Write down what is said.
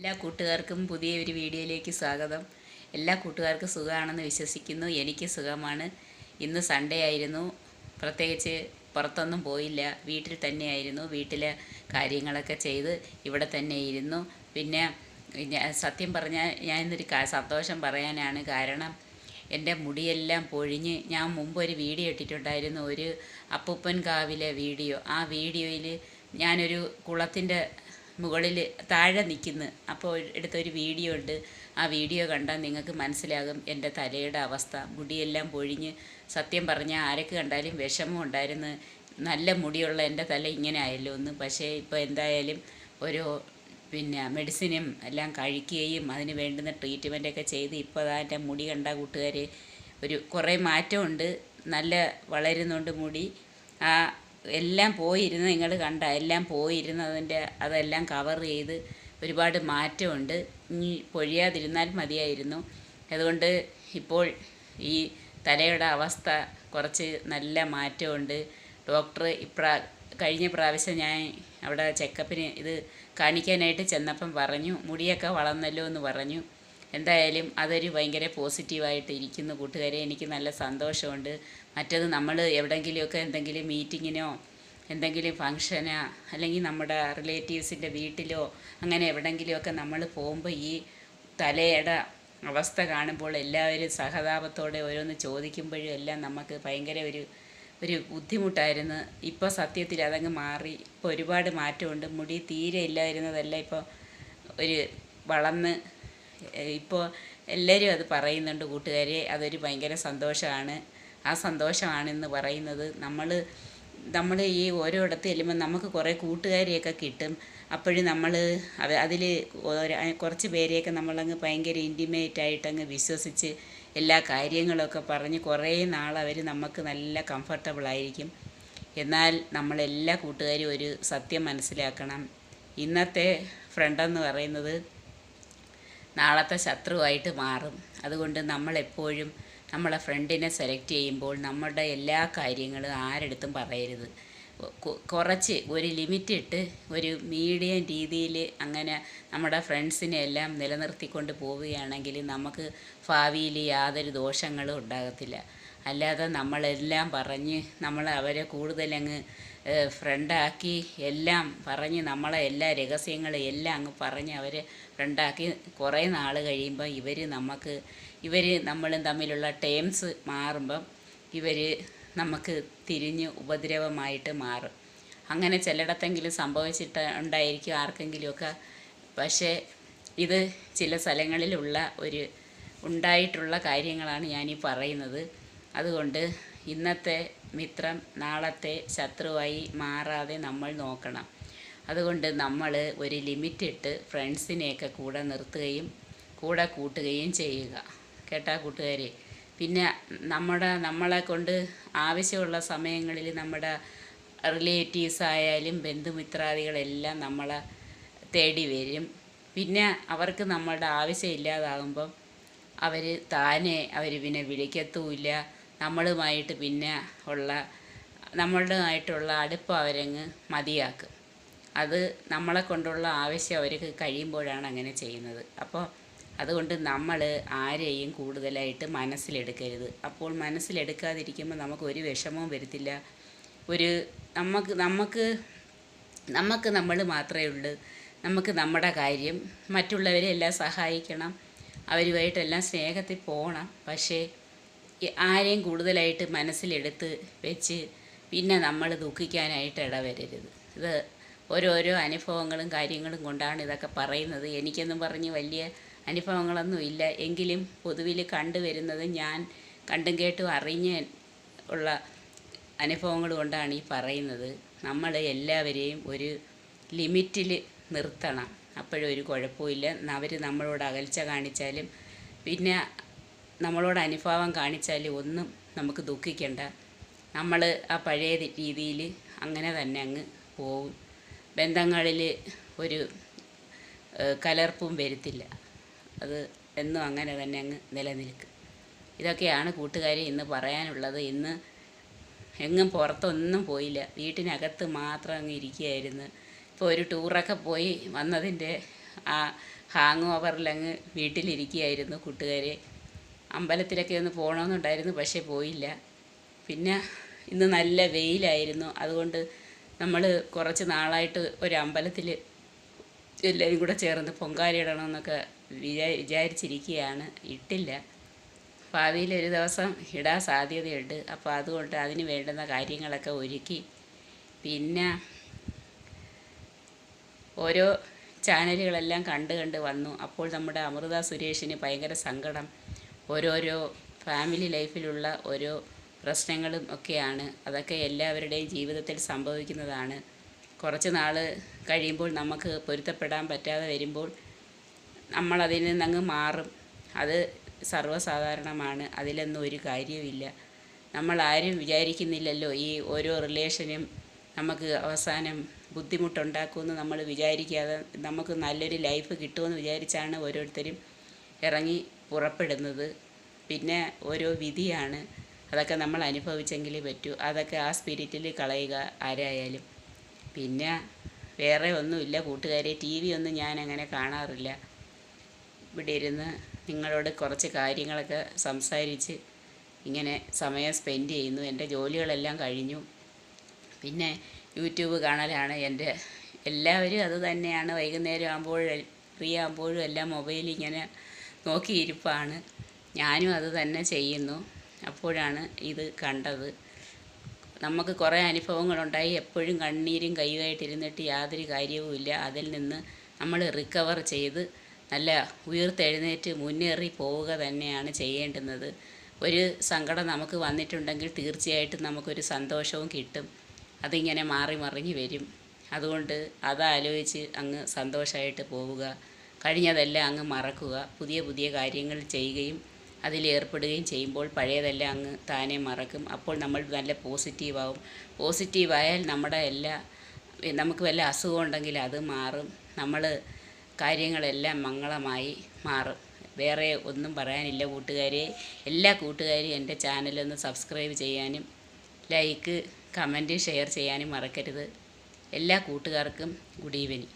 എല്ലാ കൂട്ടുകാർക്കും പുതിയ ഒരു വീഡിയോയിലേക്ക് സ്വാഗതം. എല്ലാ കൂട്ടുകാർക്കും സുഖമാണെന്ന് വിശ്വസിക്കുന്നു. എനിക്ക് സുഖമാണ്. ഇന്ന് സൺഡേ ആയിരുന്നു. പ്രത്യേകിച്ച് പുറത്തൊന്നും പോയില്ല, വീട്ടിൽ തന്നെയായിരുന്നു. വീട്ടിലെ കാര്യങ്ങളൊക്കെ ചെയ്ത് ഇവിടെ തന്നെ ഇരുന്നു. പിന്നെ സത്യം പറഞ്ഞാൽ ഞാൻ ഇന്നൊരു സന്തോഷം പറയാനാണ്. കാരണം എൻ്റെ മുടിയെല്ലാം പൊഴിഞ്ഞ്, ഞാൻ മുമ്പ് ഒരു വീഡിയോ ഇട്ടിട്ടുണ്ടായിരുന്നു, ഒരു അപ്പൂപ്പൻ കാവിലെ വീഡിയോ. ആ വീഡിയോയിൽ ഞാനൊരു കുളത്തിൻ്റെ മുകളിൽ താഴെ നിൽക്കുന്നു. അപ്പോൾ എടുത്തൊരു വീഡിയോ ഉണ്ട്. ആ വീഡിയോ കണ്ടാൽ നിങ്ങൾക്ക് മനസ്സിലാകും എൻ്റെ തലയുടെ അവസ്ഥ. മുടിയെല്ലാം പൊഴിഞ്ഞ്, സത്യം പറഞ്ഞാൽ ആരൊക്കെ കണ്ടാലും വിഷമം ഉണ്ടായിരുന്നു. നല്ല മുടിയുള്ള എൻ്റെ തല ഇങ്ങനെ ആയല്ലോ എന്ന്. പക്ഷേ ഇപ്പോൾ എന്തായാലും ഒരു മെഡിസിനും എല്ലാം കഴിക്കുകയും അതിന് വേണ്ടുന്ന ട്രീറ്റ്മെൻറ്റൊക്കെ ചെയ്ത് ഇപ്പോൾ എൻ്റെ മുടി കണ്ട കൂട്ടുകാരെ കുറേ മാറ്റമുണ്ട്. നല്ല വളരുന്നുണ്ട് മുടി. ആ എല്ലാം പോയിരുന്ന് നിങ്ങൾ കണ്ട എല്ലാം പോയിരുന്നതിൻ്റെ അതെല്ലാം കവർ ചെയ്ത് ഒരുപാട് മാറ്റമുണ്ട്. ഇനി പൊഴിയാതിരുന്നാൽ മതിയായിരുന്നു. അതുകൊണ്ട് ഇപ്പോൾ ഈ തലയുടെ അവസ്ഥ കുറച്ച് നല്ല മാറ്റമുണ്ട്. ഡോക്ടർ കഴിഞ്ഞ പ്രാവശ്യം ഞാൻ അവിടെ ചെക്കപ്പിന് ഇത് കാണിക്കാനായിട്ട് ചെന്നപ്പം പറഞ്ഞു മുടിയൊക്കെ വളർന്നല്ലോ എന്ന് പറഞ്ഞു. എന്തായാലും അതൊരു ഭയങ്കര പോസിറ്റീവായിട്ട് ഇരിക്കുന്നു കൂട്ടുകാരെ. എനിക്ക് നല്ല സന്തോഷമുണ്ട്. മറ്റത് നമ്മൾ എവിടെയെങ്കിലുമൊക്കെ എന്തെങ്കിലും മീറ്റിങ്ങിനോ എന്തെങ്കിലും ഫങ്ഷനോ അല്ലെങ്കിൽ നമ്മുടെ റിലേറ്റീവ്സിൻ്റെ വീട്ടിലോ അങ്ങനെ എവിടെയെങ്കിലുമൊക്കെ നമ്മൾ പോകുമ്പോൾ ഈ തലയുടെ അവസ്ഥ കാണുമ്പോൾ എല്ലാവരും സഹതാപത്തോടെ ഓരോന്ന് ചോദിക്കുമ്പോഴും എല്ലാം നമുക്ക് ഭയങ്കര ഒരു ബുദ്ധിമുട്ടായിരുന്നു. ഇപ്പോൾ സത്യത്തിൽ അതങ്ങ് മാറി. ഇപ്പോൾ ഒരുപാട് മാറ്റമുണ്ട്. മുടി തീരെ ഇല്ലായിരുന്നതല്ല ഇപ്പോൾ ഒരു വളർന്ന്. ഇപ്പോൾ എല്ലാവരും അത് പറയുന്നുണ്ട് കൂട്ടുകാരെ. അതൊരു ഭയങ്കര സന്തോഷമാണ്. ആ സന്തോഷമാണെന്ന് പറയുന്നത് നമ്മൾ ഈ ഓരോയിടത്ത് ചെല്ലുമ്പോൾ നമുക്ക് കുറേ കൂട്ടുകാരെയൊക്കെ കിട്ടും. അപ്പോഴും നമ്മൾ അതിൽ കുറച്ച് പേരെയൊക്കെ നമ്മളങ്ങ് ഭയങ്കര ഇൻറ്റിമേറ്റായിട്ടങ്ങ് വിശ്വസിച്ച് എല്ലാ കാര്യങ്ങളൊക്കെ പറഞ്ഞ് കുറേ നാൾ അവർ നമുക്ക് നല്ല കംഫർട്ടബിളായിരിക്കും. എന്നാൽ നമ്മളെല്ലാ കൂട്ടുകാരും ഒരു സത്യം മനസ്സിലാക്കണം. ഇന്നത്തെ ഫ്രണ്ടെന്ന് പറയുന്നത് നാളത്തെ ശത്രുവായിട്ട് മാറും. അതുകൊണ്ട് നമ്മളെപ്പോഴും നമ്മളെ ഫ്രണ്ടിനെ സെലക്ട് ചെയ്യുമ്പോൾ നമ്മുടെ എല്ലാ കാര്യങ്ങളും ആരെടുത്തും പറയരുത്. കുറച്ച് ഒരു ലിമിറ്റ് ഇട്ട് ഒരു മീഡിയം രീതിയിൽ അങ്ങനെ നമ്മുടെ ഫ്രണ്ട്സിനെ എല്ലാം നിലനിർത്തിക്കൊണ്ട് പോവുകയാണെങ്കിൽ നമുക്ക് ഭാവിയിൽ യാതൊരു ദോഷങ്ങളും ഉണ്ടാകത്തില്ല. അല്ലാതെ നമ്മളെല്ലാം പറഞ്ഞ് അവരെ കൂടുതലങ്ങ് ഫ്രണ്ടാക്കി എല്ലാം പറഞ്ഞ് നമ്മളെ എല്ലാ രഹസ്യങ്ങളും എല്ലാം അങ്ങ് പറഞ്ഞ് അവരെ ഫ്രണ്ടാക്കി കുറേ നാൾ കഴിയുമ്പോൾ ഇവർ നമ്മളും തമ്മിലുള്ള ടേംസ് മാറുമ്പം ഇവർ നമുക്ക് തിരിഞ്ഞ് ഉപദ്രവമായിട്ട് മാറും. അങ്ങനെ ചിലയിടത്തെങ്കിലും സംഭവിച്ചിട്ടുണ്ടായിരിക്കും ആർക്കെങ്കിലുമൊക്കെ. പക്ഷേ ഇത് ചില സ്ഥലങ്ങളിലുള്ള ഉണ്ടായിട്ടുള്ള കാര്യങ്ങളാണ് ഞാനീ പറയുന്നത്. അതുകൊണ്ട് ഇന്നത്തെ മിത്രം നാളത്തെ ശത്രുവായി മാറാതെ നമ്മൾ നോക്കണം. അതുകൊണ്ട് നമ്മൾ ഒരു ലിമിറ്റ് ഇട്ട് ഫ്രണ്ട്സിനെയൊക്കെ കൂടെ നിർത്തുകയും കൂടെ കൂട്ടുകയും ചെയ്യുക. കേട്ടാ കൂട്ടുകാരെ. പിന്നെ നമ്മളെ കൊണ്ട് ആവശ്യമുള്ള സമയങ്ങളിൽ നമ്മുടെ റിലേറ്റീവ്സ് ആയാലും ബന്ധുമിത്രാദികളെല്ലാം നമ്മളെ തേടി വരും. പിന്നെ അവർക്ക് നമ്മളുടെ ആവശ്യമില്ലാതാകുമ്പം അവർ പിന്നെ വിളിക്കത്തുമില്ല. നമ്മളുമായിട്ടുള്ള അടുപ്പം അവരങ്ങ് മതിയാക്കും. അത് നമ്മളെ കൊണ്ടുള്ള ആവശ്യം അവർക്ക് കഴിയുമ്പോഴാണ് അങ്ങനെ ചെയ്യുന്നത്. അപ്പോൾ അതുകൊണ്ട് നമ്മൾ ആരെയും കൂടുതലായിട്ട് മനസ്സിലെടുക്കരുത്. അപ്പോൾ മനസ്സിലെടുക്കാതിരിക്കുമ്പോൾ നമുക്കൊരു വിഷമവും വരത്തില്ല. നമുക്ക് നമ്മൾ മാത്രമേ ഉള്ളൂ. നമുക്ക് നമ്മുടെ കാര്യം, മറ്റുള്ളവരെ എല്ലാം സഹായിക്കണം, അവരുമായിട്ടെല്ലാം സ്നേഹത്തിൽ പോകണം. പക്ഷേ ആരെയും കൂടുതലായിട്ട് മനസ്സിലെടുത്ത് വെച്ച് പിന്നെ നമ്മൾ ദുഃഖിക്കാനായിട്ട് ഇടവരരുത്. ഇത് ഓരോരോ അനുഭവങ്ങളും കാര്യങ്ങളും കൊണ്ടാണ് ഇതൊക്കെ പറയുന്നത്. എനിക്കൊന്നും പറഞ്ഞ് വലിയ അനുഭവങ്ങളൊന്നും ഇല്ല. എങ്കിലും പൊതുവിൽ കണ്ടുവരുന്നത് ഞാൻ കണ്ടും കേട്ടും അറിഞ്ഞ് ഉള്ള അനുഭവങ്ങൾ കൊണ്ടാണ് ഈ പറയുന്നത്. നമ്മൾ എല്ലാവരെയും ഒരു ലിമിറ്റിൽ നിർത്തണം. അപ്പോഴും ഒരു കുഴപ്പമില്ല. അവർ നമ്മളോട് അകൽച്ച കാണിച്ചാലും പിന്നെ നമ്മളോട് അനുഭാവം കാണിച്ചാലും ഒന്നും നമുക്ക് ദുഃഖിക്കണ്ട. നമ്മൾ ആ പഴയ രീതിയിൽ അങ്ങനെ തന്നെ അങ്ങ് പോവും. ബന്ധങ്ങളിൽ ഒരു കലർപ്പും വരുത്തില്ല. അത് എന്നും അങ്ങനെ തന്നെ അങ്ങ് നിലനിൽക്കും. ഇതൊക്കെയാണ് കൂട്ടുകാരെ ഇന്ന് പറയാനുള്ളത്. ഇന്ന് എങ്ങും പുറത്തൊന്നും പോയില്ല, വീട്ടിനകത്ത് മാത്രം അങ്ങ് ഇരിക്കുകയായിരുന്നു. ഇപ്പോൾ ഒരു ടൂറൊക്കെ പോയി വന്നതിൻ്റെ ആ ഹാങ് ഓവറിലങ്ങ് വീട്ടിലിരിക്കുകയായിരുന്നു കൂട്ടുകാരെ. അമ്പലത്തിലൊക്കെ ഒന്ന് പോകണമെന്നുണ്ടായിരുന്നു, പക്ഷേ പോയില്ല. പിന്നെ ഇന്ന് നല്ല വെയിലായിരുന്നു. അതുകൊണ്ട് നമ്മൾ കുറച്ച് നാളായിട്ട് ഒരു അമ്പലത്തിൽ എല്ലാവരും കൂടെ ചേർന്ന് പൊങ്കാലയിടണമെന്നൊക്കെ വിചാരിച്ചിരിക്കുകയാണ്. ഇട്ടില്ല. ഭാവിയിൽ ഒരു ദിവസം ഇടാൻ സാധ്യതയുണ്ട്. അപ്പോൾ അതുകൊണ്ട് അതിന് വേണ്ടുന്ന കാര്യങ്ങളൊക്കെ ഒരുക്കി. പിന്നെ ഓരോ ചാനലുകളെല്ലാം കണ്ട് വന്നു. അപ്പോൾ നമ്മുടെ അമൃത സുരേഷിന് ഭയങ്കര സങ്കടം. ഓരോരോ ഫാമിലി ലൈഫിലുള്ള ഓരോ പ്രശ്നങ്ങളും ഒക്കെയാണ്. അതൊക്കെ എല്ലാവരുടെയും ജീവിതത്തിൽ സംഭവിക്കുന്നതാണ്. കുറച്ച് നാൾ കഴിയുമ്പോൾ നമുക്ക് പൊരുത്തപ്പെടാൻ പറ്റാതെ വരുമ്പോൾ നമ്മളതിൽ നിന്നങ്ങ് മാറും. അത് സർവ്വസാധാരണമാണ്. അതിലൊന്നും ഒരു കാര്യവുമില്ല. നമ്മളാരും വിചാരിക്കുന്നില്ലല്ലോ ഈ ഓരോ റിലേഷനും നമുക്ക് അവസാനം ബുദ്ധിമുട്ടുണ്ടാക്കുമെന്ന് നമ്മൾ വിചാരിക്കാതെ നമുക്ക് നല്ലൊരു ലൈഫ് കിട്ടുമെന്ന് വിചാരിച്ചാണ് ഓരോരുത്തരും ഇറങ്ങി പുറപ്പെടുന്നത്. പിന്നെ ഓരോ വിധിയാണ്. അതൊക്കെ നമ്മൾ അനുഭവിച്ചെങ്കിലേ പറ്റൂ. അതൊക്കെ ആ സ്പിരിറ്റിൽ കളയുക ആരായാലും. പിന്നെ വേറെ ഒന്നുമില്ല കൂട്ടുകാരെ. TV ഒന്നും ഞാൻ അങ്ങനെ കാണാറില്ല. ഇവിടെ ഇരുന്ന് നിങ്ങളോട് കുറച്ച് കാര്യങ്ങളൊക്കെ സംസാരിച്ച് ഇങ്ങനെ സമയം സ്പെൻഡ് ചെയ്യുന്നു. എൻ്റെ ജോലികളെല്ലാം കഴിഞ്ഞു. പിന്നെ യൂട്യൂബ് കാണലാണ് എൻ്റെ. എല്ലാവരും അത് തന്നെയാണ്. വൈകുന്നേരം ആകുമ്പോഴും ഫ്രീ ആകുമ്പോഴും എല്ലാം മൊബൈലിൽ ഇങ്ങനെ നോക്കിയിരിപ്പാണ്. ഞാനും അത് തന്നെ ചെയ്യുന്നു. അപ്പോഴാണ് ഇത് കണ്ടത്. നമുക്ക് കുറേ അനുഭവങ്ങളുണ്ടായി. എപ്പോഴും കണ്ണീരും കൈയുമായിട്ടിരുന്നിട്ട് യാതൊരു കാര്യവുമില്ല. അതിൽ നിന്ന് നമ്മൾ റിക്കവർ ചെയ്ത് നല്ല ഉയർത്തെഴുന്നേറ്റ് മുന്നേറി പോവുക തന്നെയാണ് ചെയ്യേണ്ടുന്നത്. ഒരു സങ്കടം നമുക്ക് വന്നിട്ടുണ്ടെങ്കിൽ തീർച്ചയായിട്ടും നമുക്കൊരു സന്തോഷവും കിട്ടും. അതിങ്ങനെ മാറി മറിഞ്ഞ് വരും. അതുകൊണ്ട് അതാലോചിച്ച് അങ്ങ് സന്തോഷമായിട്ട് പോവുക. കഴിഞ്ഞതെല്ലാം അങ്ങ് മറക്കുക. പുതിയ പുതിയ കാര്യങ്ങൾ ചെയ്യുകയും അതിലേർപ്പെടുകയും ചെയ്യുമ്പോൾ പഴയതെല്ലാം അങ്ങ് താനെ മറക്കും. അപ്പോൾ നമ്മൾ നല്ല പോസിറ്റീവാകും. പോസിറ്റീവായാൽ നമ്മുടെ നമുക്ക് വല്ല അസുഖം ഉണ്ടെങ്കിൽ അത് മാറും. നമ്മൾ കാര്യങ്ങളെല്ലാം മംഗളമായി മാറും. വേറെ ഒന്നും പറയാനില്ല കൂട്ടുകാരെ. എല്ലാ കൂട്ടുകാരും എൻ്റെ ചാനലൊന്ന് സബ്സ്ക്രൈബ് ചെയ്യാനും ലൈക്ക്, കമൻറ്റ്, ഷെയർ ചെയ്യാനും മറക്കരുത്. എല്ലാ കൂട്ടുകാർക്കും ഗുഡ് ഈവനിങ്.